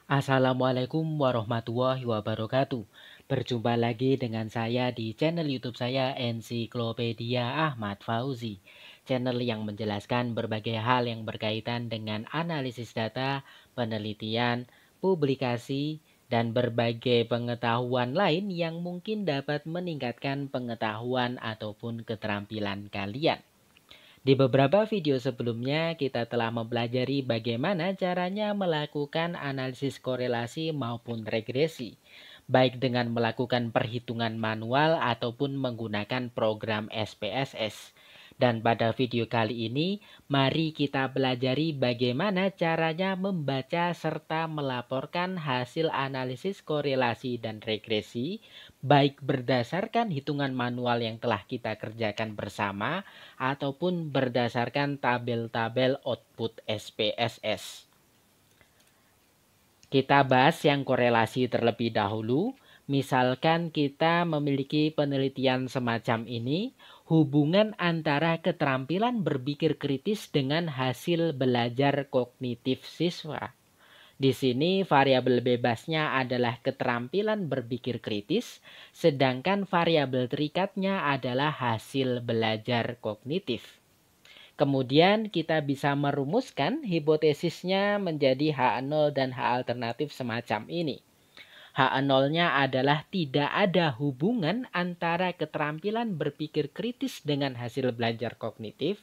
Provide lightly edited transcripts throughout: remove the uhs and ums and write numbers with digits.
Assalamualaikum warahmatullahi wabarakatuh. Berjumpa lagi dengan saya di channel YouTube saya Ensiklopedia Ahmad Fauzi. Channel yang menjelaskan berbagai hal yang berkaitan dengan analisis data, penelitian, publikasi, dan berbagai pengetahuan lain yang mungkin dapat meningkatkan pengetahuan ataupun keterampilan kalian. Di beberapa video sebelumnya, kita telah mempelajari bagaimana caranya melakukan analisis korelasi maupun regresi, baik dengan melakukan perhitungan manual ataupun menggunakan program SPSS. Dan pada video kali ini, mari kita pelajari bagaimana caranya membaca serta melaporkan hasil analisis korelasi dan regresi, baik berdasarkan hitungan manual yang telah kita kerjakan bersama, ataupun berdasarkan tabel-tabel output SPSS. Kita bahas yang korelasi terlebih dahulu. Misalkan kita memiliki penelitian semacam ini, hubungan antara keterampilan berpikir kritis dengan hasil belajar kognitif siswa. Di sini variabel bebasnya adalah keterampilan berpikir kritis, sedangkan variabel terikatnya adalah hasil belajar kognitif. Kemudian kita bisa merumuskan hipotesisnya menjadi H0 dan H alternatif semacam ini. H0-nya adalah tidak ada hubungan antara keterampilan berpikir kritis dengan hasil belajar kognitif,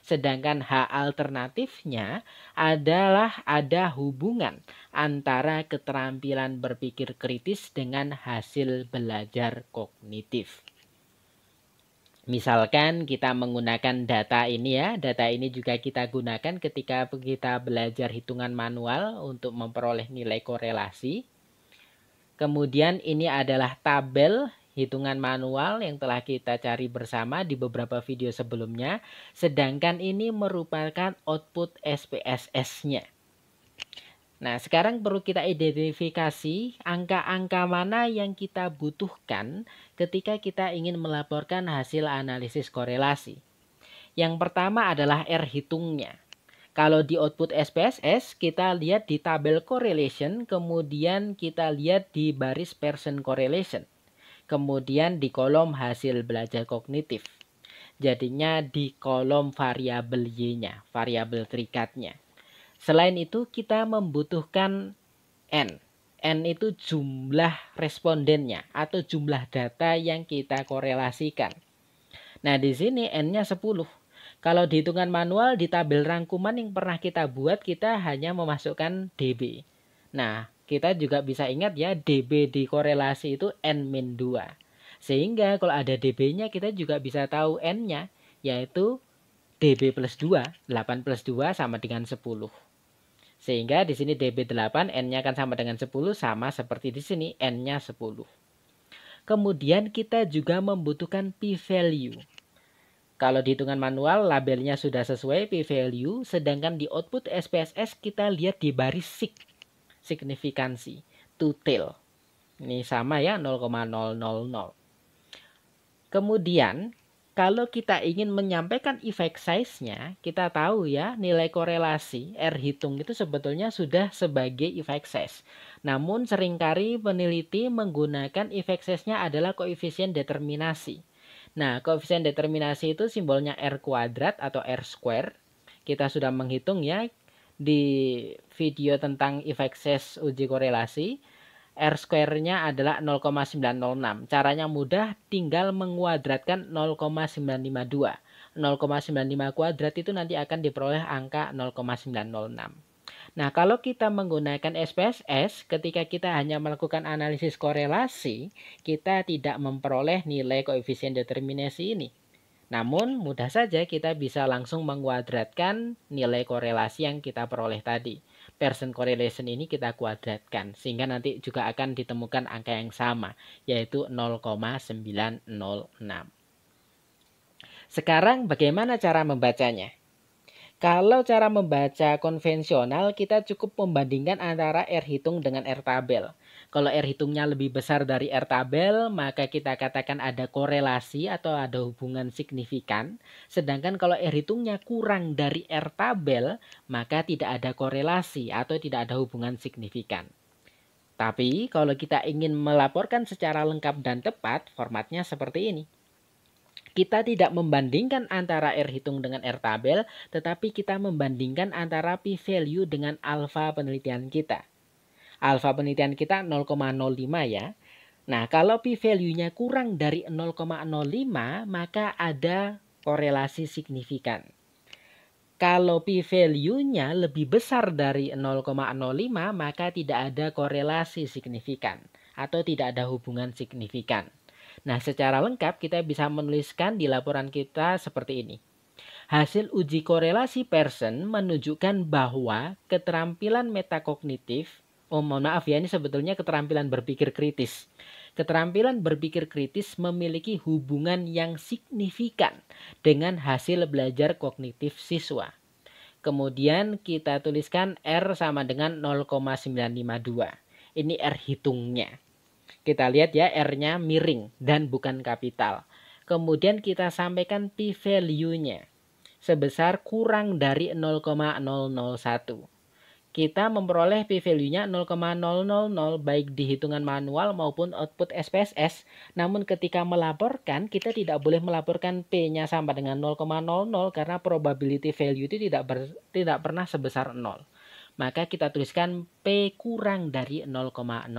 sedangkan H alternatifnya adalah ada hubungan antara keterampilan berpikir kritis dengan hasil belajar kognitif. Misalkan kita menggunakan data ini ya, data ini juga kita gunakan ketika kita belajar hitungan manual untuk memperoleh nilai korelasi. Kemudian ini adalah tabel hitungan manual yang telah kita cari bersama di beberapa video sebelumnya. Sedangkan ini merupakan output SPSS-nya. Nah, sekarang perlu kita identifikasi angka-angka mana yang kita butuhkan ketika kita ingin melaporkan hasil analisis korelasi. Yang pertama adalah R hitungnya. Kalau di output SPSS, kita lihat di tabel correlation, kemudian kita lihat di baris Pearson correlation. Kemudian di kolom hasil belajar kognitif. Jadinya di kolom variabel Y-nya, variabel terikatnya. Selain itu kita membutuhkan N. N itu jumlah respondennya atau jumlah data yang kita korelasikan. Nah, di sini N-nya 10. Kalau di hitungan manual di tabel rangkuman yang pernah kita buat, kita hanya memasukkan DB. Nah, kita juga bisa ingat ya, DB di korelasi itu N-2. Sehingga kalau ada DB-nya kita juga bisa tahu N-nya, yaitu DB plus 2. 8 plus 2 sama dengan 10. Sehingga di sini DB8, N-nya akan sama dengan 10, sama seperti di sini, N-nya 10. Kemudian kita juga membutuhkan p-value. Kalau di hitungan manual labelnya sudah sesuai p-value, sedangkan di output SPSS kita lihat di baris signifikansi, to tail. Ini sama ya, 0,000. Kemudian kalau kita ingin menyampaikan effect size-nya, kita tahu ya nilai korelasi R hitung itu sebetulnya sudah sebagai effect size. Namun seringkali peneliti menggunakan effect size-nya adalah koefisien determinasi. Nah, koefisien determinasi itu simbolnya R kuadrat atau R square. Kita sudah menghitung ya di video tentang effect size uji korelasi. R square-nya adalah 0,906. Caranya mudah, tinggal menguadratkan 0,952. 0,95 kuadrat itu nanti akan diperoleh angka 0,906. Nah, kalau kita menggunakan SPSS, ketika kita hanya melakukan analisis korelasi, kita tidak memperoleh nilai koefisien determinasi ini. Namun, mudah saja kita bisa langsung menguadratkan nilai korelasi yang kita peroleh tadi. Pearson correlation ini kita kuadratkan, sehingga nanti juga akan ditemukan angka yang sama, yaitu 0,906. Sekarang bagaimana cara membacanya? Kalau cara membaca konvensional, kita cukup membandingkan antara R hitung dengan R tabel. Kalau R hitungnya lebih besar dari R tabel, maka kita katakan ada korelasi atau ada hubungan signifikan. Sedangkan kalau R hitungnya kurang dari R tabel, maka tidak ada korelasi atau tidak ada hubungan signifikan. Tapi kalau kita ingin melaporkan secara lengkap dan tepat, formatnya seperti ini. Kita tidak membandingkan antara R hitung dengan R tabel, tetapi kita membandingkan antara p-value dengan alfa penelitian kita. Alfa penelitian kita 0,05 ya. Nah, kalau p-value-nya kurang dari 0,05, maka ada korelasi signifikan. Kalau p-value-nya lebih besar dari 0,05, maka tidak ada korelasi signifikan atau tidak ada hubungan signifikan. Nah, secara lengkap kita bisa menuliskan di laporan kita seperti ini. Hasil uji korelasi Pearson menunjukkan bahwa keterampilan metakognitif, mohon maaf ya, ini sebetulnya keterampilan berpikir kritis. Keterampilan berpikir kritis memiliki hubungan yang signifikan dengan hasil belajar kognitif siswa. Kemudian kita tuliskan R sama dengan 0,952. Ini R hitungnya. Kita lihat ya, R-nya miring dan bukan kapital. Kemudian kita sampaikan p-value-nya sebesar kurang dari 0,001. Kita memperoleh p-value-nya 0,000 baik di hitungan manual maupun output SPSS. Namun ketika melaporkan, kita tidak boleh melaporkan P-nya sama dengan 0,00 karena probability value itu tidak pernah sebesar 0. Maka kita tuliskan P kurang dari 0,001.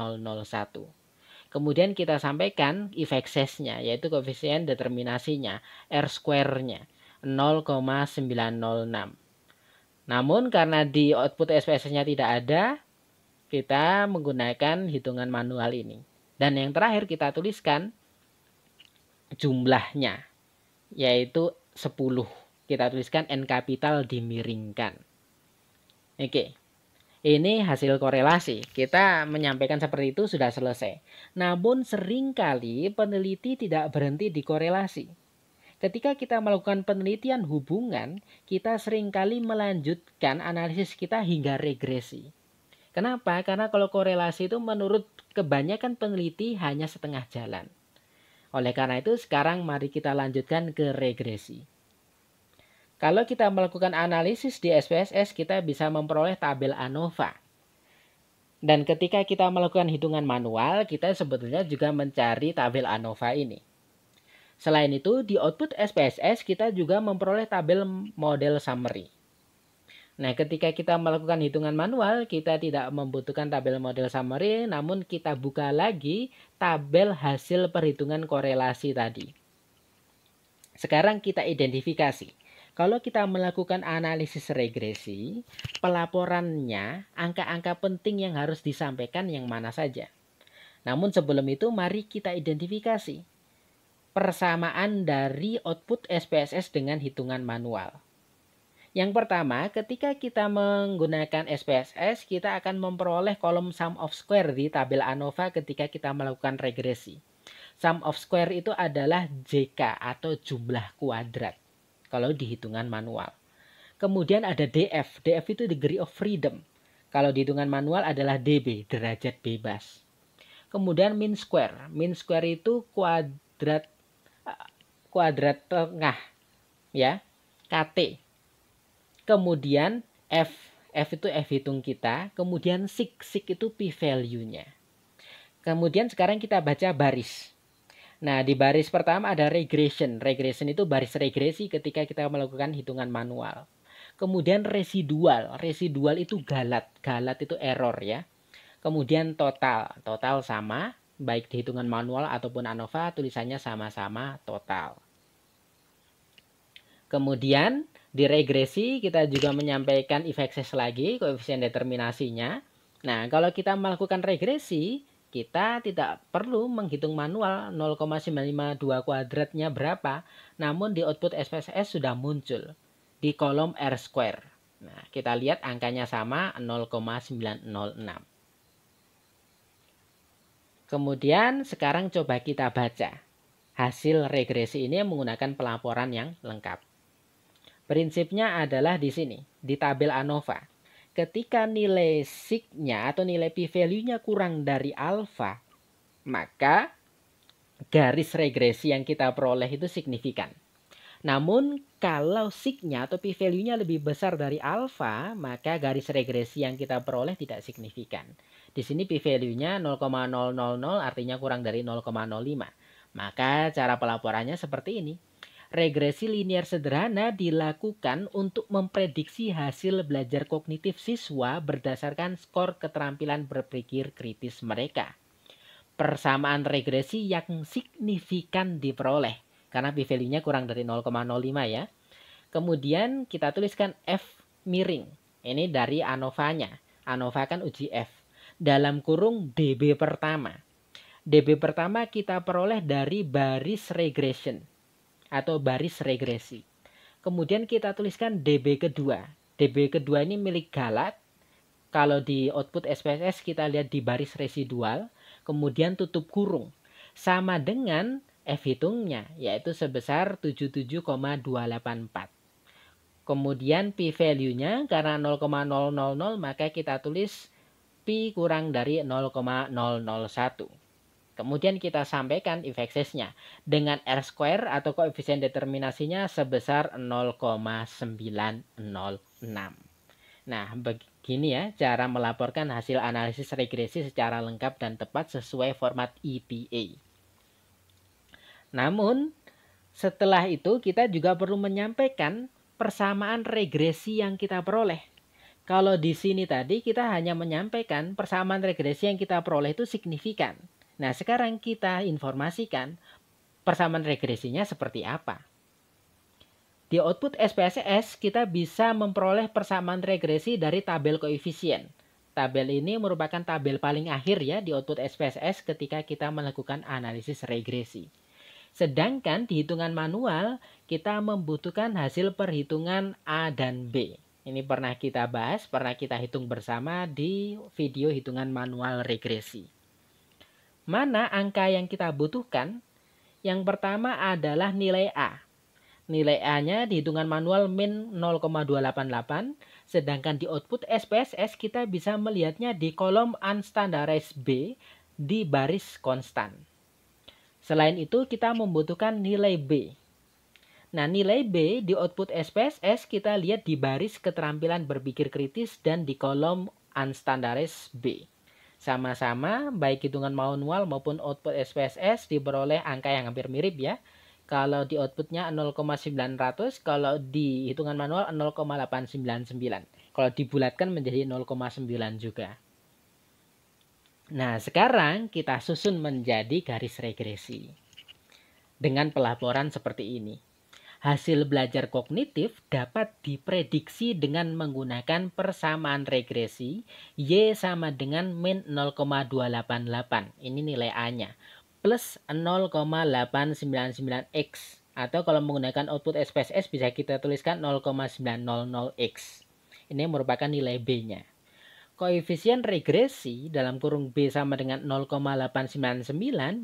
Kemudian kita sampaikan effect size-nya, yaitu koefisien determinasinya, R square-nya, 0,906. Namun karena di output SPSS-nya tidak ada, kita menggunakan hitungan manual ini. Dan yang terakhir kita tuliskan jumlahnya, yaitu 10. Kita tuliskan N kapital dimiringkan. Oke. Ini hasil korelasi. Kita menyampaikan seperti itu sudah selesai. Namun seringkali peneliti tidak berhenti di korelasi. Ketika kita melakukan penelitian hubungan, kita seringkali melanjutkan analisis kita hingga regresi. Kenapa? Karena kalau korelasi itu menurut kebanyakan peneliti hanya setengah jalan. Oleh karena itu sekarang mari kita lanjutkan ke regresi. Kalau kita melakukan analisis di SPSS, kita bisa memperoleh tabel ANOVA. Dan ketika kita melakukan hitungan manual, kita sebetulnya juga mencari tabel ANOVA ini. Selain itu, di output SPSS kita juga memperoleh tabel model summary. Nah, ketika kita melakukan hitungan manual, kita tidak membutuhkan tabel model summary, namun kita buka lagi tabel hasil perhitungan korelasi tadi. Sekarang kita identifikasi. Kalau kita melakukan analisis regresi, pelaporannya, angka-angka penting yang harus disampaikan yang mana saja. Namun sebelum itu, mari kita identifikasi persamaan dari output SPSS dengan hitungan manual. Yang pertama, ketika kita menggunakan SPSS, kita akan memperoleh kolom sum of square di tabel ANOVA ketika kita melakukan regresi. Sum of square itu adalah JK atau jumlah kuadrat kalau di hitungan manual. Kemudian ada DF. DF itu degree of freedom. Kalau di hitungan manual adalah DB, derajat bebas. Kemudian mean square. Mean square itu kuadrat tengah, ya, KT. Kemudian F itu F hitung kita. Kemudian sig itu p-value-nya. Kemudian sekarang kita baca baris. Nah, di baris pertama ada regression. Regression itu baris regresi ketika kita melakukan hitungan manual. Kemudian residual. Residual itu galat. Galat itu error ya. Kemudian total. Total sama. Baik di hitungan manual ataupun ANOVA, tulisannya sama-sama total. Kemudian di regresi kita juga menyampaikan effect size lagi, koefisien determinasinya. Nah, kalau kita melakukan regresi, kita tidak perlu menghitung manual 0,952 kuadratnya berapa, namun di output SPSS sudah muncul di kolom R square. Nah, kita lihat angkanya sama 0,906. Kemudian sekarang coba kita baca hasil regresi ini menggunakan pelaporan yang lengkap. Prinsipnya adalah di sini, di tabel ANOVA. Ketika nilai sig-nya atau nilai p-value-nya kurang dari alfa, maka garis regresi yang kita peroleh itu signifikan. Namun kalau signya atau p-value-nya lebih besar dari alfa, maka garis regresi yang kita peroleh tidak signifikan. Di sini p-value-nya 0,000 artinya kurang dari 0,05. Maka cara pelaporannya seperti ini. Regresi linear sederhana dilakukan untuk memprediksi hasil belajar kognitif siswa berdasarkan skor keterampilan berpikir kritis mereka. Persamaan regresi yang signifikan diperoleh karena p-value-nya kurang dari 0,05 ya. Kemudian kita tuliskan F miring. Ini dari ANOVA-nya. ANOVA kan uji F. Dalam kurung DB pertama. DB pertama kita peroleh dari baris regression atau baris regresi. Kemudian kita tuliskan DB kedua. DB kedua ini milik Galat. Kalau di output SPSS kita lihat di baris residual. Kemudian tutup kurung. Sama dengan F hitungnya, yaitu sebesar 77,284. Kemudian p-value-nya karena 0,000 maka kita tulis p kurang dari 0,001. Kemudian kita sampaikan if excess-nya dengan R square atau koefisien determinasinya sebesar 0,906. Nah, begini ya cara melaporkan hasil analisis regresi secara lengkap dan tepat sesuai format EPA. Namun, setelah itu kita juga perlu menyampaikan persamaan regresi yang kita peroleh. Kalau di sini tadi kita hanya menyampaikan persamaan regresi yang kita peroleh itu signifikan. Nah, sekarang kita informasikan persamaan regresinya seperti apa. Di output SPSS kita bisa memperoleh persamaan regresi dari tabel koefisien. Tabel ini merupakan tabel paling akhir ya di output SPSS ketika kita melakukan analisis regresi. Sedangkan di hitungan manual kita membutuhkan hasil perhitungan A dan B. Ini pernah kita bahas, pernah kita hitung bersama di video hitungan manual regresi. Mana angka yang kita butuhkan? Yang pertama adalah nilai A. Nilai A-nya di hitungan manual min 0,288, sedangkan di output SPSS kita bisa melihatnya di kolom unstandardized B di baris konstan. Selain itu kita membutuhkan nilai B. Nah, nilai B di output SPSS kita lihat di baris keterampilan berpikir kritis dan di kolom unstandardized B. Sama-sama baik hitungan manual maupun output SPSS diperoleh angka yang hampir mirip ya. Kalau di outputnya 0,900, kalau di hitungan manual 0,899. Kalau dibulatkan menjadi 0,9 juga. Nah, sekarang kita susun menjadi garis regresi. Dengan pelaporan seperti ini. Hasil belajar kognitif dapat diprediksi dengan menggunakan persamaan regresi Y sama dengan min 0,288. Ini nilai A-nya. Plus 0,899X. Atau kalau menggunakan output SPSS bisa kita tuliskan 0,900X. Ini merupakan nilai B-nya. Koefisien regresi dalam kurung B sama dengan 0,899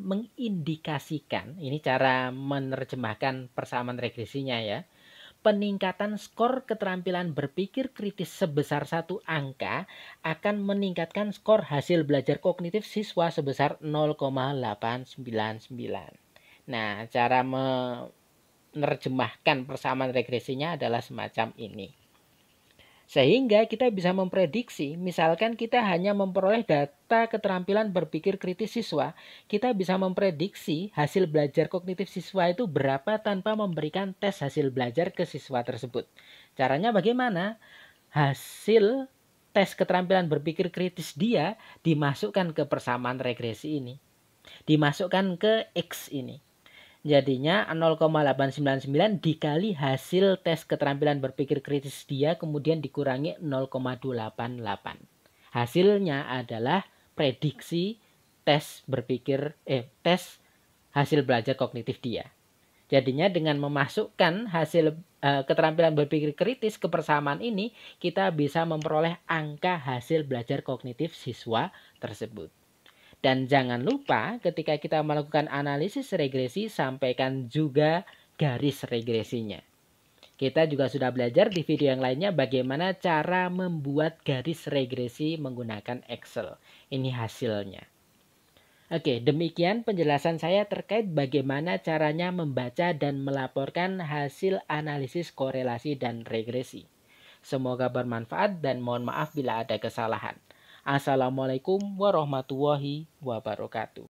mengindikasikan, ini cara menerjemahkan persamaan regresinya ya, peningkatan skor keterampilan berpikir kritis sebesar 1 angka akan meningkatkan skor hasil belajar kognitif siswa sebesar 0,899. Nah, cara menerjemahkan persamaan regresinya adalah semacam ini. Sehingga kita bisa memprediksi, misalkan kita hanya memperoleh data keterampilan berpikir kritis siswa, kita bisa memprediksi hasil belajar kognitif siswa itu berapa tanpa memberikan tes hasil belajar ke siswa tersebut. Caranya bagaimana? Hasil tes keterampilan berpikir kritis dia dimasukkan ke persamaan regresi ini. Dimasukkan ke X ini. Jadinya 0,899 dikali hasil tes keterampilan berpikir kritis dia kemudian dikurangi 0,288. Hasilnya adalah prediksi tes hasil belajar kognitif dia. Jadinya dengan memasukkan hasil keterampilan berpikir kritis ke persamaan ini, kita bisa memperoleh angka hasil belajar kognitif siswa tersebut. Dan jangan lupa ketika kita melakukan analisis regresi, sampaikan juga garis regresinya. Kita juga sudah belajar di video yang lainnya bagaimana cara membuat garis regresi menggunakan Excel. Ini hasilnya. Oke, demikian penjelasan saya terkait bagaimana caranya membaca dan melaporkan hasil analisis korelasi dan regresi. Semoga bermanfaat dan mohon maaf bila ada kesalahan. Assalamualaikum warahmatullahi wabarakatuh.